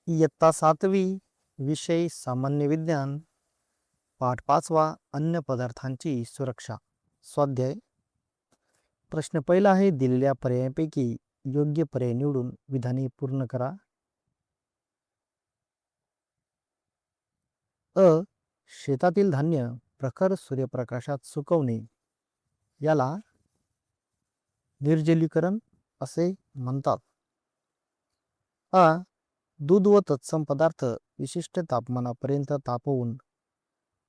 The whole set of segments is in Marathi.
इयत्ता 7वी, विषय सामान्य विज्ञान, पाठ 5वा, अन्न पदार्थांची सुरक्षा. स्वाध्याय. प्रश्न पहिला आहे, दिलेल्या पर्यायांपैकी योग्य पर्याय निवडून विधाने पूर्ण करा. अ. शेतातील धान्य प्रखर सूर्यप्रकाशात सुकवणे याला निर्जलीकरण असे म्हणतात. अ. दूध व तत्सम पदार्थ विशिष्ट तापमानापर्यंत तापवून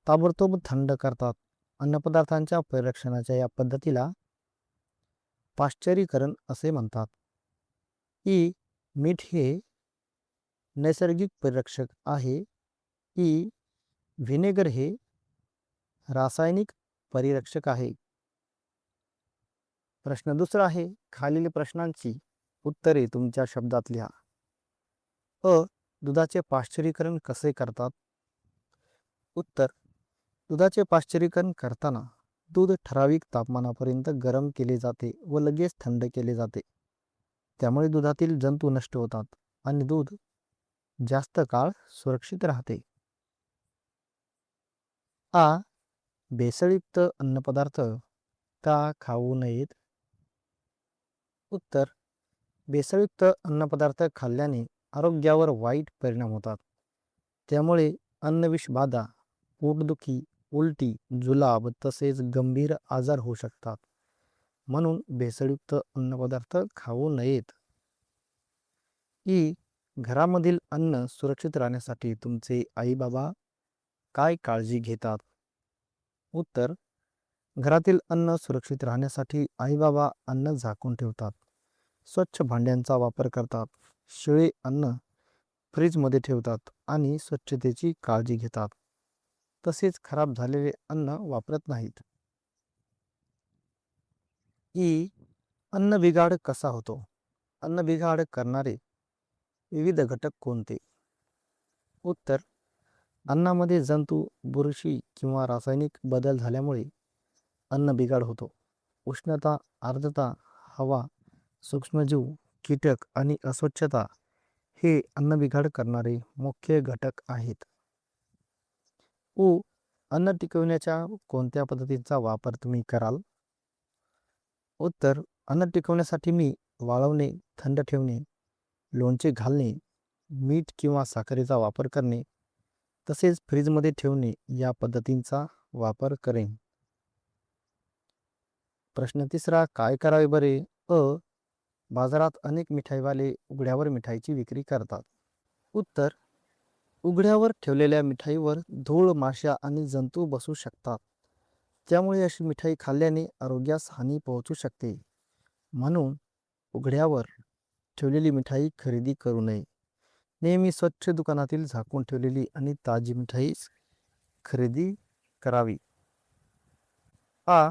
ताबडतोब थंड करतात. अन्नपदार्थांच्या परिरक्षणाच्या या पद्धतीला पाश्चरीकरण असे म्हणतात. ई. मीठ हे नैसर्गिक परिरक्षक आहे. ई. व्हिनेगर हे रासायनिक परिरक्षक आहे. प्रश्न दुसरा आहे, खालील प्रश्नांची उत्तरे तुमच्या शब्दात लिहा. अ. दुधाचे पाश्चरीकरण कसे करतात? उत्तर. दुधाचे पाश्चरीकरण करताना दूध ठराविक तापमानापर्यंत गरम केले जाते व लगेच थंड केले जाते. त्यामुळे दुधातील जंतू नष्ट होतात आणि दूध जास्त काळ सुरक्षित राहते. आ. भेसळयुक्त अन्नपदार्थ का खाऊ नयेत? उत्तर. भेसळयुक्त अन्नपदार्थ खाल्ल्याने आरोग्यावर वाईट परिणाम होतात. त्यामुळे अन्नविषबाधा, पोटदुखी, उलटी, जुलाब तसेच गंभीर आजार होऊ शकतात. म्हणून भेसळयुक्त अन्नपदार्थ खाऊ नयेत. ई. घरामधील अन्न सुरक्षित राहण्यासाठी तुमचे आई बाबा काय काळजी घेतात? उत्तर. घरातील अन्न सुरक्षित राहण्यासाठी आई बाबा अन्न झाकून ठेवतात, स्वच्छ भांड्यांचा वापर करतात, शिळे अन्न फ्रीजमध्ये ठेवतात आणि स्वच्छतेची काळजी घेतात. तसेच खराब झालेले अन्न वापरत नाहीत. ई. अन्न बिघाड कसा होतो? अन्न बिघाड करणारे विविध घटक कोणते? उत्तर. अन्नामध्ये जंतू, बुरशी किंवा रासायनिक बदल झाल्यामुळे अन्न बिघाड होतो. उष्णता, आर्द्रता, हवा, सूक्ष्मजीव, कीटक आणि अस्वच्छता हे अन्न बिघाड करणारे मुख्य घटक आहेत. उ. अन्न टिकवण्याच्या कोणत्या पद्धतींचा वापर तुम्ही कराल? उत्तर. अन्न टिकवण्यासाठी मी वाळवणे, थंड ठेवणे, लोणचे घालणे, मीठ किंवा साखरेचा वापर करणे तसेच फ्रीजमध्ये ठेवणे या पद्धतींचा वापर करेन. प्रश्न तिसरा, काय करावे बरे? अ. बाजारात अनेक मिठाईवाले उघड्यावर मिठाईची विक्री करतात. उत्तर. उघड्यावर ठेवलेल्या मिठाईवर धूळ, माशा आणि जंतू बसू शकतात. त्यामुळे अशी मिठाई खाल्ल्याने आरोग्यास हानी पोहोचू शकते. म्हणून उघड्यावर ठेवलेली मिठाई खरेदी करू नये. नेहमी स्वच्छ दुकानातील झाकून ठेवलेली आणि ताजी मिठाई खरेदी करावी. आ.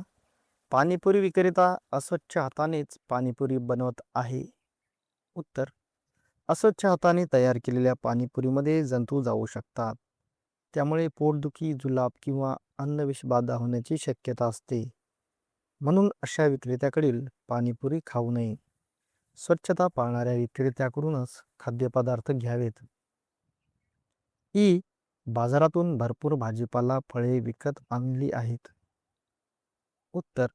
पाणीपुरी विक्रेता अस्वच्छ हातानेच पाणीपुरी बनवत आहे. उत्तर. अस्वच्छ हाताने तयार केलेल्या पाणीपुरीमध्ये जंतू जाऊ शकतात. त्यामुळे पोटदुखी, जुलाब किंवा अन्नविषबाधा होण्याची शक्यता असते. म्हणून अशा विक्रेत्याकडील पाणीपुरी खाऊ नये. स्वच्छता पाळणाऱ्या विक्रेत्याकडूनच खाद्यपदार्थ घ्यावेत. ई. बाजारातून भरपूर भाजीपाला, फळे विकत आणली आहेत. उत्तर.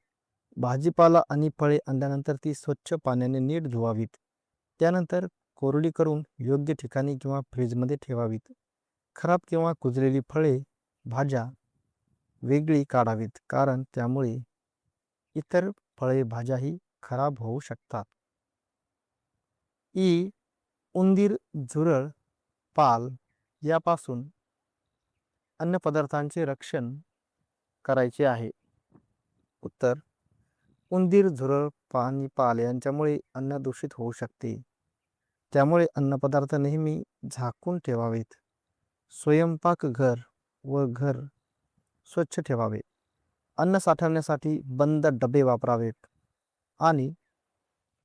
भाजीपाला आणि फळे आणल्यानंतर ती स्वच्छ पाण्याने नीट धुवावीत. त्यानंतर कोरडी करून योग्य ठिकाणी किंवा फ्रीजमध्ये ठेवावीत. खराब किंवा कुजलेली फळे, भाज्या वेगळी काढावीत, कारण त्यामुळे इतर फळे, भाज्याही खराब होऊ शकतात. ई. उंदीर, झुरळ, पाल यापासून अन्नपदार्थांचे रक्षण करायचे आहे. उत्तर. उंदीर, झुरळ आणि पाल यांच्यामुळे अन्न दूषित होऊ शकते. त्यामुळे अन्नपदार्थ नेहमी झाकून ठेवावेत. स्वयंपाकघर व घर स्वच्छ ठेवावे. अन्न साठवण्यासाठी बंद डबे वापरावेत आणि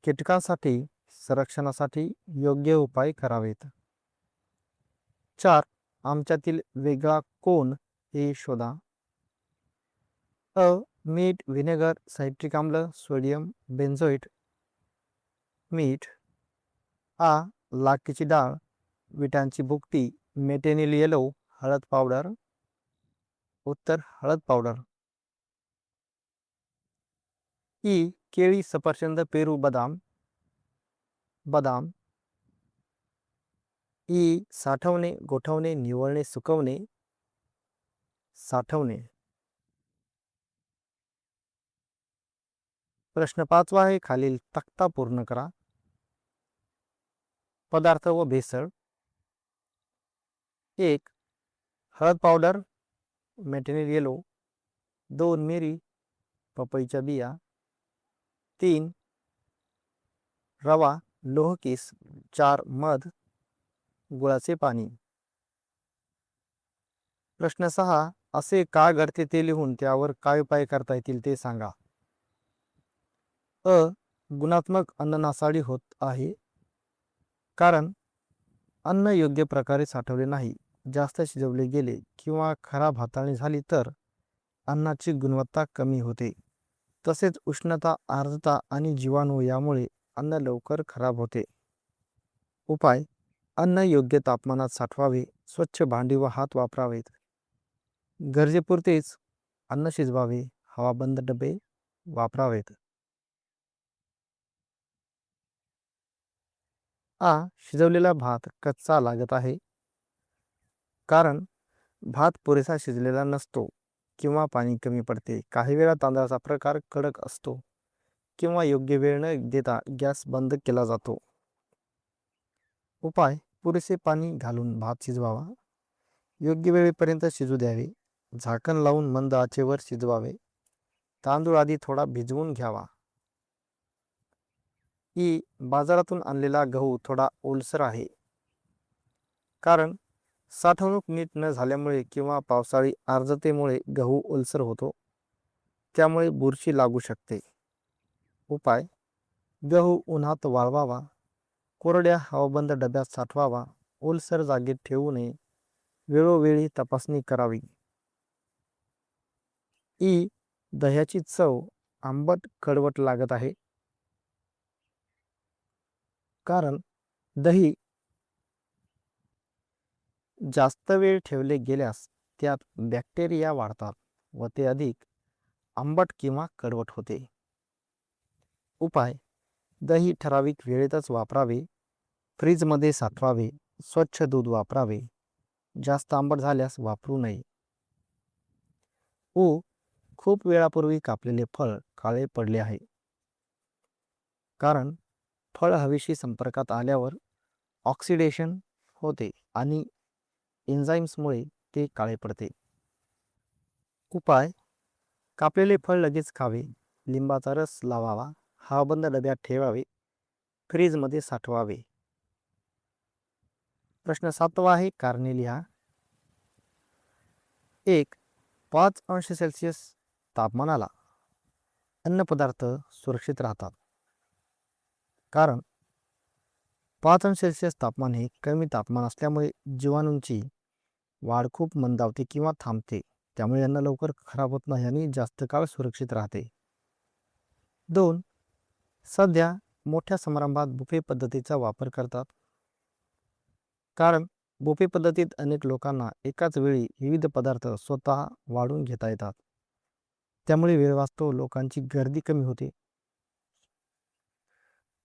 कीटकांसाठी संरक्षणासाठी योग्य उपाय करावेत. 4. आमच्यातील वेगळा कोण हे शोधा. अ. मीठ, व्हिनेगर, सायट्रिक आम्ल, सोडियम बेन्झोएट. मीठ. आ. लाखेची डाळ, विटांची भुकटी मेटेनिल येलो हळद पावडर. उत्तर हळद पावडर. ई केळी सफरचंद पेरू बदाम. बदाम. ई साठवणे गोठवणे निवळणे सुकवणे. साठवणे. प्रश्न 5वा आहे, खालील तक्ता पूर्ण करा. पदार्थ व भेसळ. 1 हळद पावडर मेटेनिल येलो. 2 मिरी पपईच्या बिया. 3 रवा लोहकीस. 4 मध गुळाचे पाणी. प्रश्न 6 असे का घडते ते लिहून त्यावर काय उपाय करता येतील ते सांगा. अ गुणात्मक अन्न नासाडी होत आहे कारण अन्न योग्य प्रकारे साठवले नाही, जास्त शिजवले गेले किंवा खराब हाताळणी झाली तर अन्नाची गुणवत्ता कमी होते. तसेच उष्णता आर्द्रता आणि जीवाणू यामुळे अन्न लवकर खराब होते. उपाय अन्न योग्य तापमानात साठवावे. स्वच्छ भांडी व हात वापरावेत. गरजेपुरतेच अन्न शिजवावे. हवाबंद डबे वापरावेत. शिजवलेला भात कच्चा लागत आहे कारण भात पुरेसा शिजलेला नसतो किंवा पाणी कमी पडते. काही वेळा तांदळाचा प्रकार कडक असतो किंवा योग्य वेळ न देता गॅस बंद केला जातो. उपाय पुरेसे पाणी घालून भात शिजवावा. योग्य वेळेपर्यंत शिजू द्यावे. झाकण लावून मंद आचेवर शिजवावे. तांदूळ आधी थोडा भिजवून घ्यावा. बाजारातून आणलेला गहू थोडा ओलसर आहे कारण साठवणूक नीट न झाल्यामुळे किंवा पावसाळी आर्द्रतेमुळे गहू ओलसर होतो, त्यामुळे बुरशी लागू शकते. उपाय गहू उन्हात वाळवावा. कोरड्या हवाबंद डब्यात साठवावा. ओलसर जागेत ठेवू नये. वेळोवेळी तपासणी करावी. दह्याची चव आंबट कडवट लागत आहे कारण दही जास्त वेळ ठेवले गेल्यास त्यात बॅक्टेरिया वाढतात व ते अधिक आंबट किंवा कडवट होते. उपाय दही ठराविक वेळेतच वापरावे. फ्रीजमध्ये साठवावे. स्वच्छ दूध वापरावे. जास्त आंबट झाल्यास वापरू नये. खूप वेळापूर्वी कापलेले फळ काळे पडले आहे कारण फळ हवेशी संपर्कात आल्यावर ऑक्सिडेशन होते आणि एन्झाईम्समुळे ते काळे पडते. उपाय कापलेले फळ लगेच खावे. लिंबाचा रस लावावा. हवाबंद डब्यात ठेवावे. फ्रीजमध्ये साठवावे. प्रश्न 7वा आहे, कारणे लिहा. 1 5 अंश सेल्सिअस तापमानाला अन्नपदार्थ सुरक्षित राहतात कारण 5 अंश सेल्सिअस तापमान हे कमी तापमान असल्यामुळे जीवाणूंची वाढ खूप मंदावते किंवा थांबते, त्यामुळे अन्न लवकर खराब होत नाही आणि जास्त काळ सुरक्षित राहते. 2 सध्या मोठ्या समारंभात बुफे पद्धतीचा वापर करतात कारण बुफे पद्धतीत अनेक लोकांना एकाच वेळी विविध पदार्थ स्वतः वाढून घेता येतात, त्यामुळे वेळ वाचतो, लोकांची गर्दी कमी होते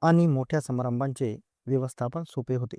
आणि मोठ्या समारंभांचे व्यवस्थापन सोपे होते.